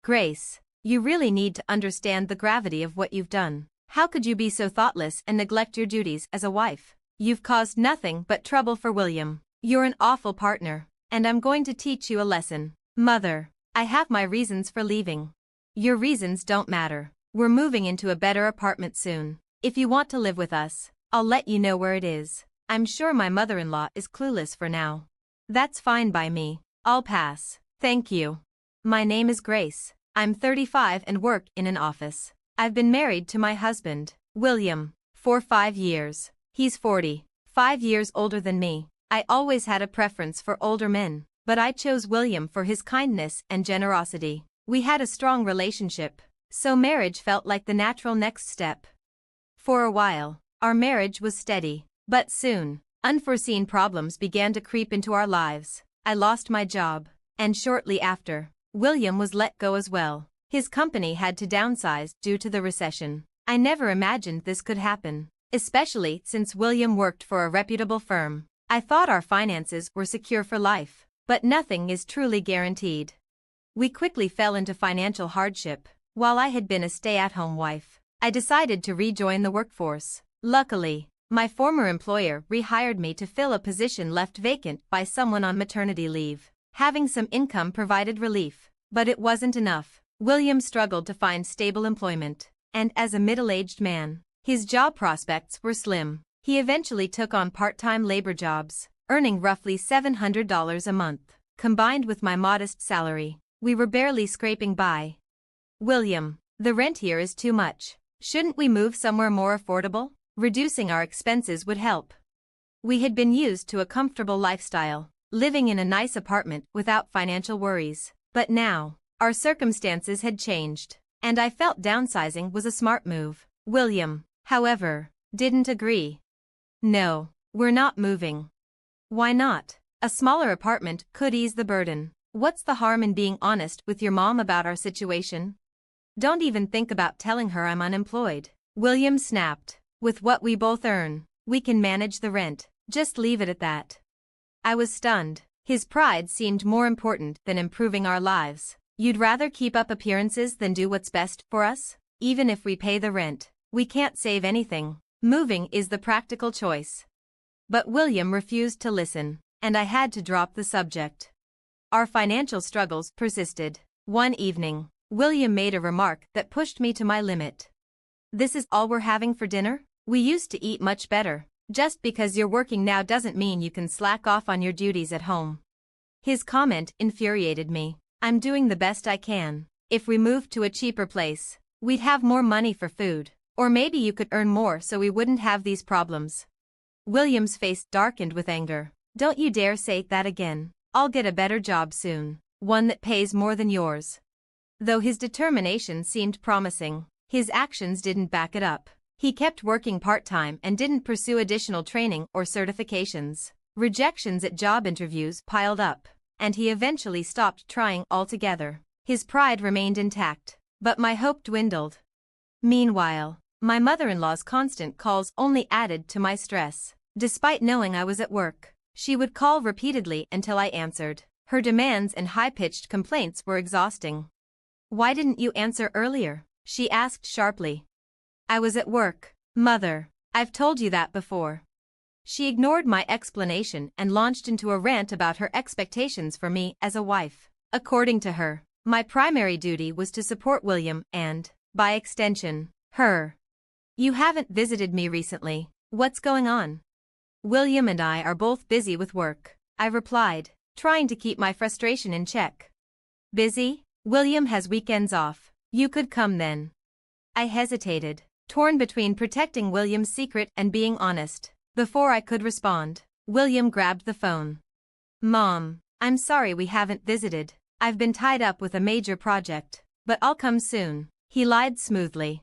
Grace, you really need to understand the gravity of what you've done. How could you be so thoughtless and neglect your duties as a wife? You've caused nothing but trouble for William. You're an awful partner, and I'm going to teach you a lesson. Mother, I have my reasons for leaving. Your reasons don't matter. We're moving into a better apartment soon. If you want to live with us, I'll let you know where it is. I'm sure my mother-in-law is clueless for now. That's fine by me. I'll pass. Thank you. My name is Grace. I'm 35 and work in an office. I've been married to my husband, William, for 5 years. He's 40, 5 years older than me. I always had a preference for older men, but I chose William for his kindness and generosity. We had a strong relationship, so marriage felt like the natural next step. For a while, our marriage was steady, but soon, unforeseen problems began to creep into our lives. I lost my job, and shortly after, William was let go as well. His company had to downsize due to the recession. I never imagined this could happen, especially since William worked for a reputable firm. I thought our finances were secure for life, but nothing is truly guaranteed. We quickly fell into financial hardship. While I had been a stay-at-home wife, I decided to rejoin the workforce. Luckily, my former employer rehired me to fill a position left vacant by someone on maternity leave. Having some income provided relief, but it wasn't enough. William struggled to find stable employment, and as a middle-aged man, his job prospects were slim. He eventually took on part-time labor jobs, earning roughly $700 a month. Combined with my modest salary, we were barely scraping by. William, the rent here is too much. Shouldn't we move somewhere more affordable? Reducing our expenses would help. We had been used to a comfortable lifestyle, living in a nice apartment without financial worries. But now, our circumstances had changed, and I felt downsizing was a smart move. William, however, didn't agree. No, we're not moving. Why not? A smaller apartment could ease the burden. What's the harm in being honest with your mom about our situation? Don't even think about telling her I'm unemployed. William snapped. With what we both earn, we can manage the rent. Just leave it at that. I was stunned. His pride seemed more important than improving our lives. You'd rather keep up appearances than do what's best for us? Even if we pay the rent, we can't save anything. Moving is the practical choice. But William refused to listen, and I had to drop the subject. Our financial struggles persisted. One evening, William made a remark that pushed me to my limit. This is all we're having for dinner? We used to eat much better. Just because you're working now doesn't mean you can slack off on your duties at home. His comment infuriated me. I'm doing the best I can. If we moved to a cheaper place, we'd have more money for food. Or maybe you could earn more so we wouldn't have these problems. William's face darkened with anger. Don't you dare say that again. I'll get a better job soon. One that pays more than yours. Though his determination seemed promising, his actions didn't back it up. He kept working part-time and didn't pursue additional training or certifications. Rejections at job interviews piled up, and he eventually stopped trying altogether. His pride remained intact, but my hope dwindled. Meanwhile, my mother-in-law's constant calls only added to my stress. Despite knowing I was at work, she would call repeatedly until I answered. Her demands and high-pitched complaints were exhausting. Why didn't you answer earlier? She asked sharply. I was at work, Mother. I've told you that before. She ignored my explanation and launched into a rant about her expectations for me as a wife. According to her, my primary duty was to support William and, by extension, her. You haven't visited me recently. What's going on? William and I are both busy with work, I replied, trying to keep my frustration in check. Busy? William has weekends off. You could come then. I hesitated, torn between protecting William's secret and being honest. Before I could respond, William grabbed the phone. Mom, I'm sorry we haven't visited. I've been tied up with a major project, but I'll come soon. He lied smoothly.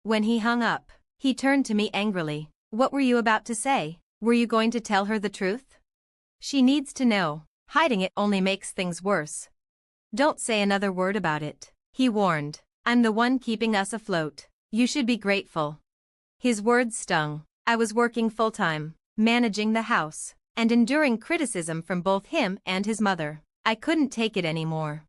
When he hung up, he turned to me angrily. What were you about to say? Were you going to tell her the truth? She needs to know. Hiding it only makes things worse. Don't say another word about it, he warned. I'm the one keeping us afloat. You should be grateful. His words stung. I was working full-time, managing the house, and enduring criticism from both him and his mother. I couldn't take it anymore.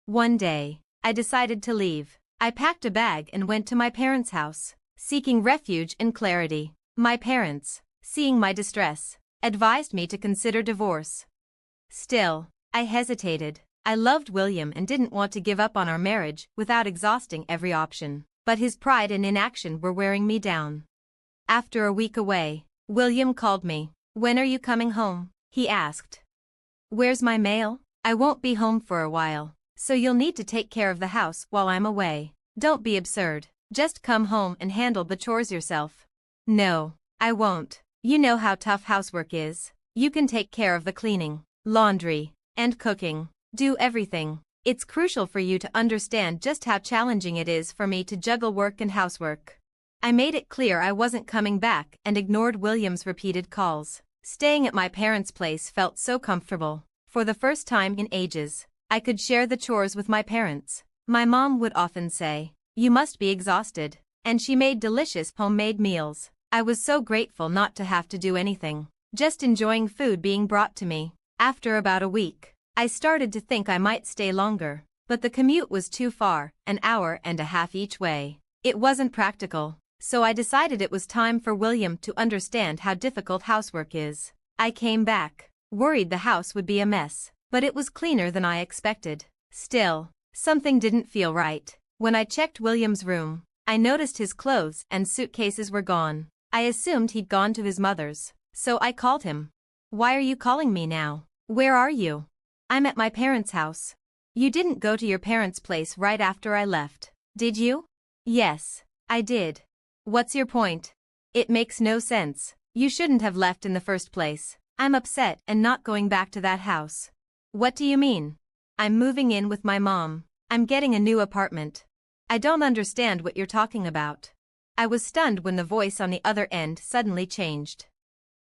One day, I decided to leave. I packed a bag and went to my parents' house, seeking refuge and clarity. My parents, seeing my distress, advised me to consider divorce. Still, I hesitated. I loved William and didn't want to give up on our marriage without exhausting every option, but his pride and inaction were wearing me down. After a week away, William called me. "When are you coming home?" he asked. "Where's my mail? I won't be home for a while, so you'll need to take care of the house while I'm away." "Don't be absurd. Just come home and handle the chores yourself." "No, I won't. You know how tough housework is. You can take care of the cleaning, laundry, and cooking. Do everything. It's crucial for you to understand just how challenging it is for me to juggle work and housework." I made it clear I wasn't coming back and ignored William's repeated calls. Staying at my parents' place felt so comfortable. For the first time in ages, I could share the chores with my parents. My mom would often say, "You must be exhausted," and she made delicious homemade meals. I was so grateful not to have to do anything, just enjoying food being brought to me. After about a week, I started to think I might stay longer, but the commute was too far, an hour and a half each way. It wasn't practical, so I decided it was time for William to understand how difficult housework is. I came back, worried the house would be a mess, but it was cleaner than I expected. Still, something didn't feel right. When I checked William's room, I noticed his clothes and suitcases were gone. I assumed he'd gone to his mother's, so I called him. "Why are you calling me now? Where are you?" "I'm at my parents' house." "You didn't go to your parents' place right after I left, did you?" "Yes, I did." "What's your point? It makes no sense. You shouldn't have left in the first place." "I'm upset and not going back to that house." "What do you mean?" "I'm moving in with my mom. I'm getting a new apartment." "I don't understand what you're talking about." I was stunned when the voice on the other end suddenly changed.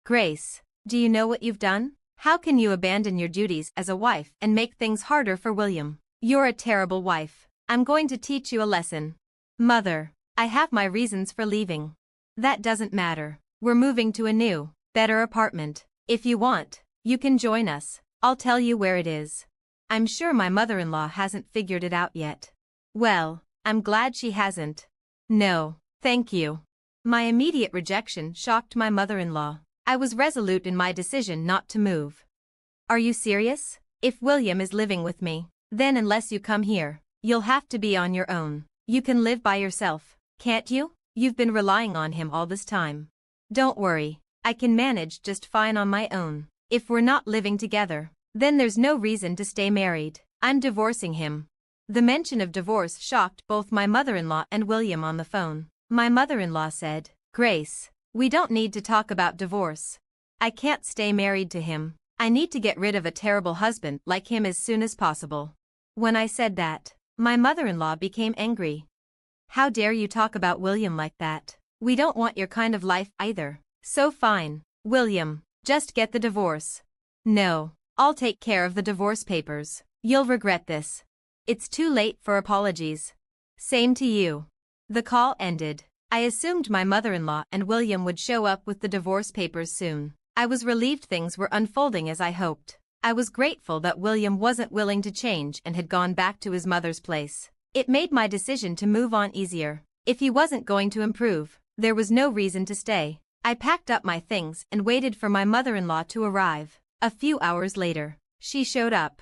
"Grace, do you know what you've done? How can you abandon your duties as a wife and make things harder for William? You're a terrible wife. I'm going to teach you a lesson." "Mother, I have my reasons for leaving." "That doesn't matter. We're moving to a new, better apartment. If you want, you can join us. I'll tell you where it is." I'm sure my mother-in-law hasn't figured it out yet. Well, I'm glad she hasn't. "No, thank you." My immediate rejection shocked my mother-in-law. I was resolute in my decision not to move. "Are you serious? If William is living with me, then unless you come here, you'll have to be on your own. You can live by yourself, can't you? You've been relying on him all this time." "Don't worry, I can manage just fine on my own. If we're not living together, then there's no reason to stay married. I'm divorcing him." The mention of divorce shocked both my mother-in-law and William on the phone. My mother-in-law said, "Grace, we don't need to talk about divorce. I can't stay married to him. I need to get rid of a terrible husband like him as soon as possible." When I said that, my mother-in-law became angry. "How dare you talk about William like that? We don't want your kind of life either. So fine, William, just get the divorce." "No, I'll take care of the divorce papers. You'll regret this." "It's too late for apologies." "Same to you." The call ended. I assumed my mother-in-law and William would show up with the divorce papers soon. I was relieved things were unfolding as I hoped. I was grateful that William wasn't willing to change and had gone back to his mother's place. It made my decision to move on easier. If he wasn't going to improve, there was no reason to stay. I packed up my things and waited for my mother-in-law to arrive. A few hours later, she showed up.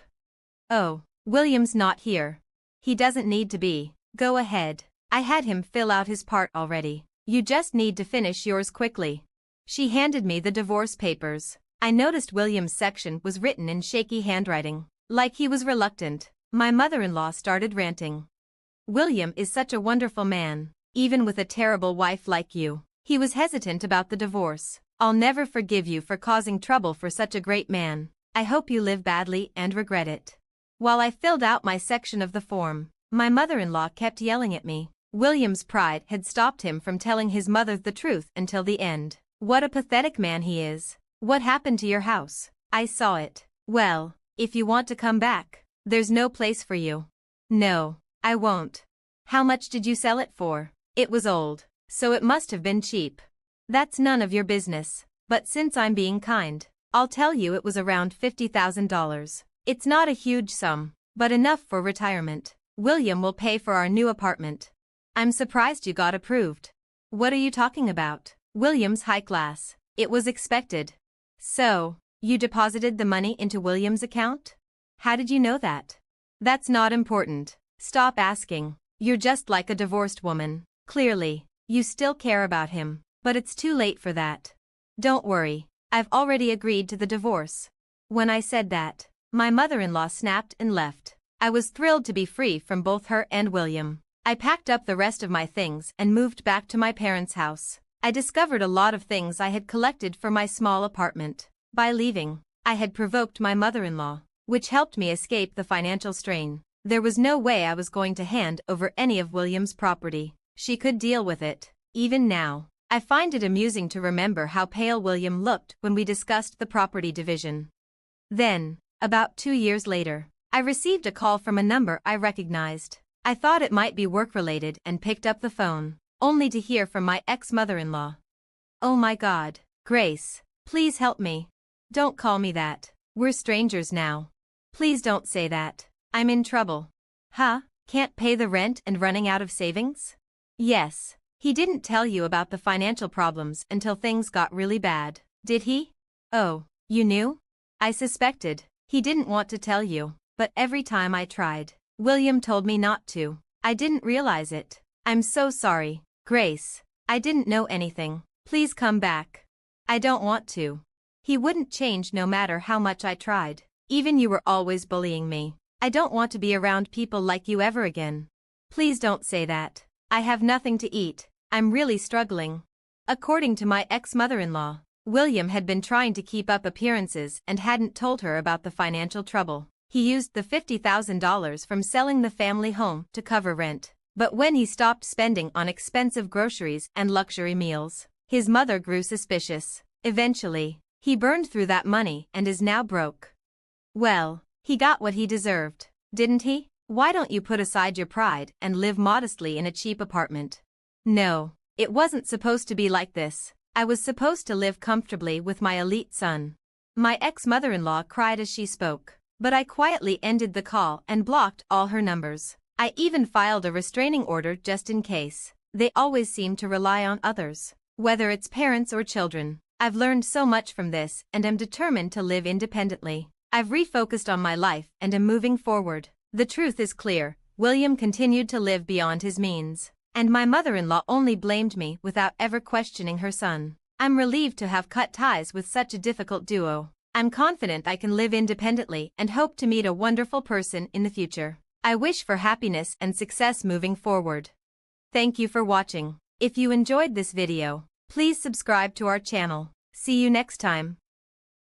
"Oh, William's not here." "He doesn't need to be. Go ahead. I had him fill out his part already. You just need to finish yours quickly." She handed me the divorce papers. I noticed William's section was written in shaky handwriting, like he was reluctant. My mother-in-law started ranting. "William is such a wonderful man, even with a terrible wife like you. He was hesitant about the divorce. I'll never forgive you for causing trouble for such a great man. I hope you live badly and regret it." While I filled out my section of the form, my mother-in-law kept yelling at me. William's pride had stopped him from telling his mother the truth until the end. "What a pathetic man he is. What happened to your house?" "I saw it." "Well, if you want to come back, there's no place for you." "No, I won't." "How much did you sell it for?" "It was old, so it must have been cheap." "That's none of your business, but since I'm being kind, I'll tell you it was around $50,000. It's not a huge sum, but enough for retirement." William will pay for our new apartment. I'm surprised you got approved. What are you talking about? William's high class. It was expected. So, you deposited the money into William's account? How did you know that? That's not important. Stop asking. You're just like a divorced woman. Clearly, you still care about him, but it's too late for that. Don't worry, I've already agreed to the divorce. When I said that, my mother-in-law snapped and left. I was thrilled to be free from both her and William. I packed up the rest of my things and moved back to my parents' house. I discovered a lot of things I had collected for my small apartment. By leaving, I had provoked my mother-in-law, which helped me escape the financial strain. There was no way I was going to hand over any of William's property. She could deal with it. Even now, I find it amusing to remember how pale William looked when we discussed the property division. Then, about 2 years later, I received a call from a number I recognized. I thought it might be work-related and picked up the phone, only to hear from my ex-mother-in-law. Oh my God, Grace, please help me. Don't call me that. We're strangers now. Please don't say that. I'm in trouble. Huh? Can't pay the rent and running out of savings? Yes. He didn't tell you about the financial problems until things got really bad, did he? Oh, you knew? I suspected. He didn't want to tell you, but every time I tried, William told me not to. I didn't realize it. I'm so sorry, Grace. I didn't know anything. Please come back. I don't want to. He wouldn't change no matter how much I tried. Even you were always bullying me. I don't want to be around people like you ever again. Please don't say that. I have nothing to eat. I'm really struggling. According to my ex-mother-in-law, William had been trying to keep up appearances and hadn't told her about the financial trouble. He used the $50,000 from selling the family home to cover rent. But when he stopped spending on expensive groceries and luxury meals, his mother grew suspicious. Eventually, he burned through that money and is now broke. Well, he got what he deserved, didn't he? Why don't you put aside your pride and live modestly in a cheap apartment? No, it wasn't supposed to be like this. I was supposed to live comfortably with my elite son. My ex-mother-in-law cried as she spoke, but I quietly ended the call and blocked all her numbers. I even filed a restraining order just in case. They always seem to rely on others, whether it's parents or children. I've learned so much from this and am determined to live independently. I've refocused on my life and am moving forward. The truth is clear, William continued to live beyond his means, and my mother-in-law only blamed me without ever questioning her son. I'm relieved to have cut ties with such a difficult duo. I'm confident I can live independently and hope to meet a wonderful person in the future. I wish for happiness and success moving forward. Thank you for watching. If you enjoyed this video, please subscribe to our channel. See you next time.